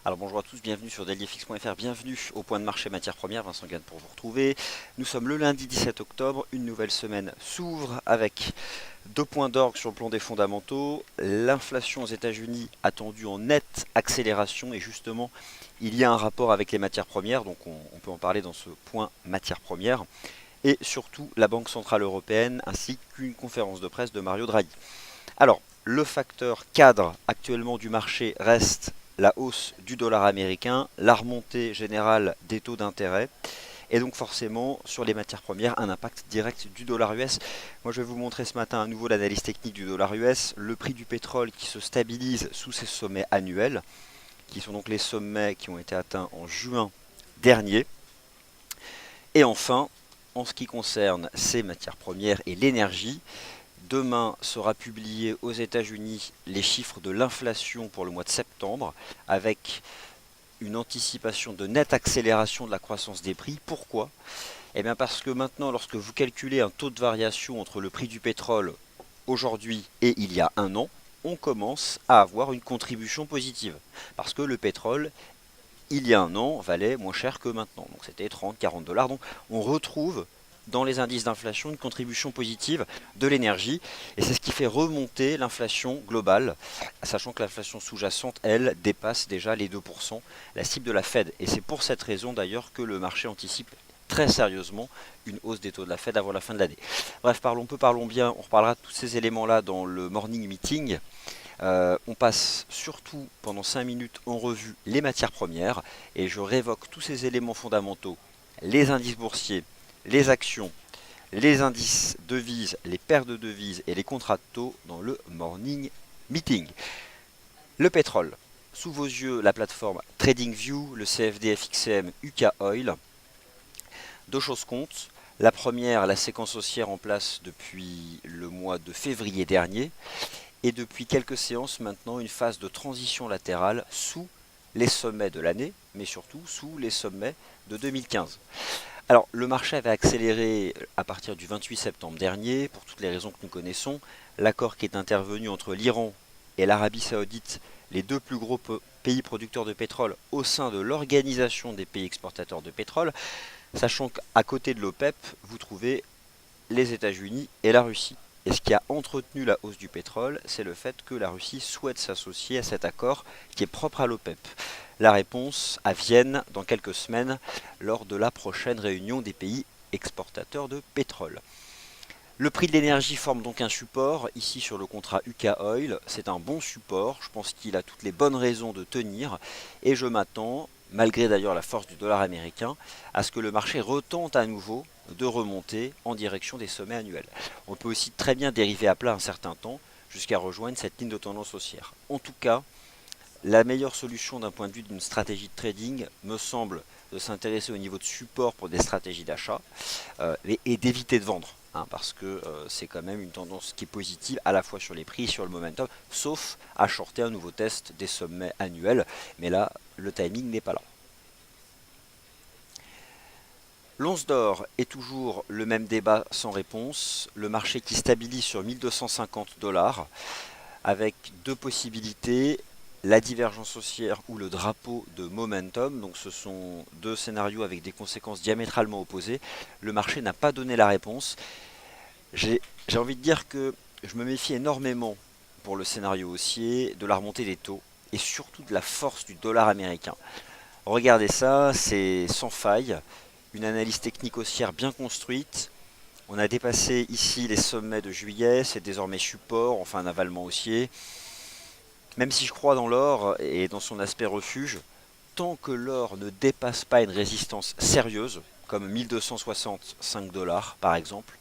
Alors bonjour à tous, bienvenue sur dailyfx.fr, bienvenue au point de marché matières premières, Vincent Gagne pour vous retrouver. Nous sommes le lundi 17 octobre, une nouvelle semaine s'ouvre avec deux points d'orgue sur le plan des fondamentaux. L'inflation aux États-Unis attendue en nette accélération et justement il y a un rapport avec les matières premières, donc on peut en parler dans ce point matières premières. Et surtout la Banque Centrale Européenne ainsi qu'une conférence de presse de Mario Draghi. Alors, le facteur cadre actuellement du marché reste la hausse du dollar américain, la remontée générale des taux d'intérêt, et donc forcément sur les matières premières un impact direct du dollar US. Moi je vais vous montrer ce matin à nouveau l'analyse technique du dollar US, le prix du pétrole qui se stabilise sous ses sommets annuels, qui sont donc les sommets qui ont été atteints en juin dernier. Et enfin, en ce qui concerne ces matières premières et l'énergie, demain sera publié aux États-Unis les chiffres de l'inflation pour le mois de septembre, avec une anticipation de nette accélération de la croissance des prix. Pourquoi? Eh bien parce que maintenant, lorsque vous calculez un taux de variation entre le prix du pétrole aujourd'hui et il y a un an, on commence à avoir une contribution positive. Parce que le pétrole, il y a un an, valait moins cher que maintenant. Donc c'était 30-40 dollars. Donc on retrouve dans les indices d'inflation une contribution positive de l'énergie. Et c'est ce qui fait remonter l'inflation globale, sachant que l'inflation sous-jacente, elle, dépasse déjà les 2%, la cible de la Fed. Et c'est pour cette raison d'ailleurs que le marché anticipe très sérieusement une hausse des taux de la Fed avant la fin de l'année. Bref, parlons peu, parlons bien, on reparlera de tous ces éléments-là dans le morning meeting. On passe surtout pendant 5 minutes en revue les matières premières et je révoque tous ces éléments fondamentaux, les indices boursiers, les actions, les indices devises, les paires de devises et les contrats de taux dans le morning meeting. Le pétrole. Sous vos yeux, la plateforme TradingView, le CFD FXM UK Oil. Deux choses comptent. La première, la séquence haussière en place depuis le mois de février dernier. Et depuis quelques séances maintenant, une phase de transition latérale sous les sommets de l'année, mais surtout sous les sommets de 2015. Alors, le marché avait accéléré à partir du 28 septembre dernier, pour toutes les raisons que nous connaissons. L'accord qui est intervenu entre l'Iran et l'Arabie Saoudite, les deux plus gros pays producteurs de pétrole au sein de l'organisation des pays exportateurs de pétrole, sachant qu'à côté de l'OPEP, vous trouvez les États-Unis et la Russie. Et ce qui a entretenu la hausse du pétrole, c'est le fait que la Russie souhaite s'associer à cet accord qui est propre à l'OPEP. La réponse à Vienne dans quelques semaines lors de la prochaine réunion des pays exportateurs de pétrole. Le prix de l'énergie forme donc un support, ici sur le contrat UK Oil, c'est un bon support, je pense qu'il a toutes les bonnes raisons de tenir, et je m'attends, malgré d'ailleurs la force du dollar américain, à ce que le marché retente à nouveau de remonter en direction des sommets annuels. On peut aussi très bien dériver à plat un certain temps, jusqu'à rejoindre cette ligne de tendance haussière. En tout cas, la meilleure solution d'un point de vue d'une stratégie de trading me semble de s'intéresser au niveau de support pour des stratégies d'achat et d'éviter de vendre. Parce que c'est quand même une tendance qui est positive à la fois sur les prix et sur le momentum, sauf à shorter un nouveau test des sommets annuels. Mais là, le timing n'est pas là. L'once d'or est toujours le même débat sans réponse. Le marché qui stabilise sur 1250 dollars avec deux possibilités, la divergence haussière ou le drapeau de momentum. Donc ce sont deux scénarios avec des conséquences diamétralement opposées. Le marché n'a pas donné la réponse. J'ai envie de dire que je me méfie énormément pour le scénario haussier de la remontée des taux et surtout de la force du dollar américain. Regardez ça, c'est sans faille, une analyse technique haussière bien construite. On a dépassé ici les sommets de juillet, c'est désormais support, enfin un avalement haussier. Même si je crois dans l'or et dans son aspect refuge, tant que l'or ne dépasse pas une résistance sérieuse, comme 1265 dollars par exemple,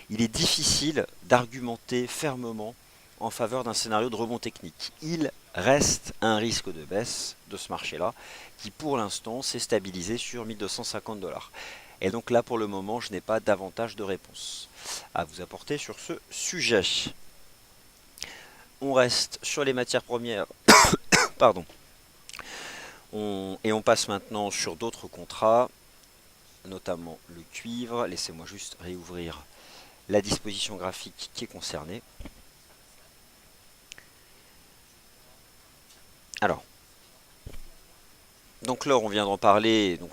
il est difficile d'argumenter fermement en faveur d'un scénario de rebond technique. Il reste un risque de baisse de ce marché-là, qui pour l'instant s'est stabilisé sur 1250 dollars. Et donc là, pour le moment, je n'ai pas davantage de réponses à vous apporter sur ce sujet. On reste sur les matières premières, pardon. Et on passe maintenant sur d'autres contrats, notamment le cuivre. Laissez-moi juste réouvrir la disposition graphique qui est concernée. Alors, Donc l'or, on vient d'en parler, donc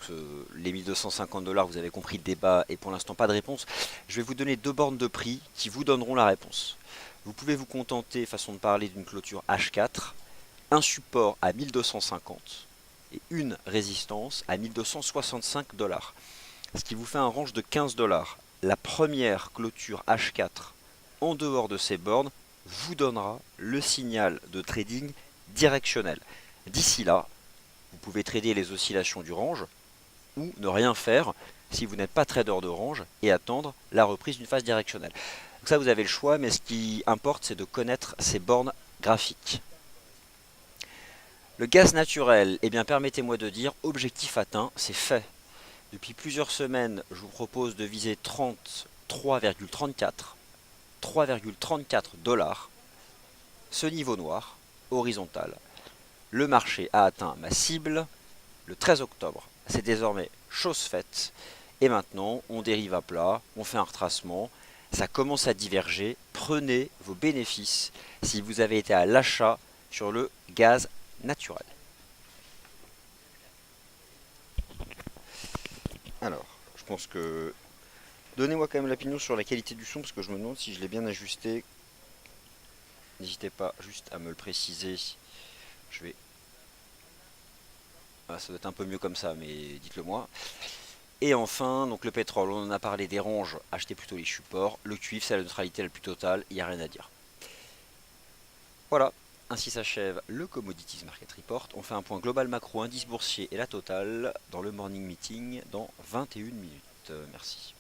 les 1250 $, vous avez compris le débat, et pour l'instant pas de réponse. Je vais vous donner deux bornes de prix qui vous donneront la réponse. Vous pouvez vous contenter, façon de parler, d'une clôture H4, un support à 1250 et une résistance à 1265 $. Ce qui vous fait un range de 15 $. La première clôture H4 en dehors de ces bornes vous donnera le signal de trading directionnel. D'ici là, vous pouvez trader les oscillations du range ou ne rien faire si vous n'êtes pas trader de range et attendre la reprise d'une phase directionnelle. Donc ça, vous avez le choix, mais ce qui importe, c'est de connaître ces bornes graphiques. Le gaz naturel, eh bien permettez-moi de dire, objectif atteint, c'est fait. Depuis plusieurs semaines, je vous propose de viser 3,34 $. Ce niveau noir, horizontal. Le marché a atteint ma cible le 13 octobre. C'est désormais chose faite. Et maintenant, on dérive à plat, on fait un retracement. Ça commence à diverger. Prenez vos bénéfices si vous avez été à l'achat sur le gaz naturel. Alors, je pense que... Donnez-moi quand même l'opinion sur la qualité du son, parce que je me demande si je l'ai bien ajusté. N'hésitez pas juste à me le préciser. Je vais... Ah, ça doit être un peu mieux comme ça, mais dites-le moi. Et enfin, donc le pétrole, on en a parlé des ranges, achetez plutôt les supports. Le cuivre, c'est la neutralité la plus totale, il n'y a rien à dire. Voilà, ainsi s'achève le Commodities Market Report. On fait un point global macro, indice boursier et la totale dans le morning meeting dans 21 minutes. Merci.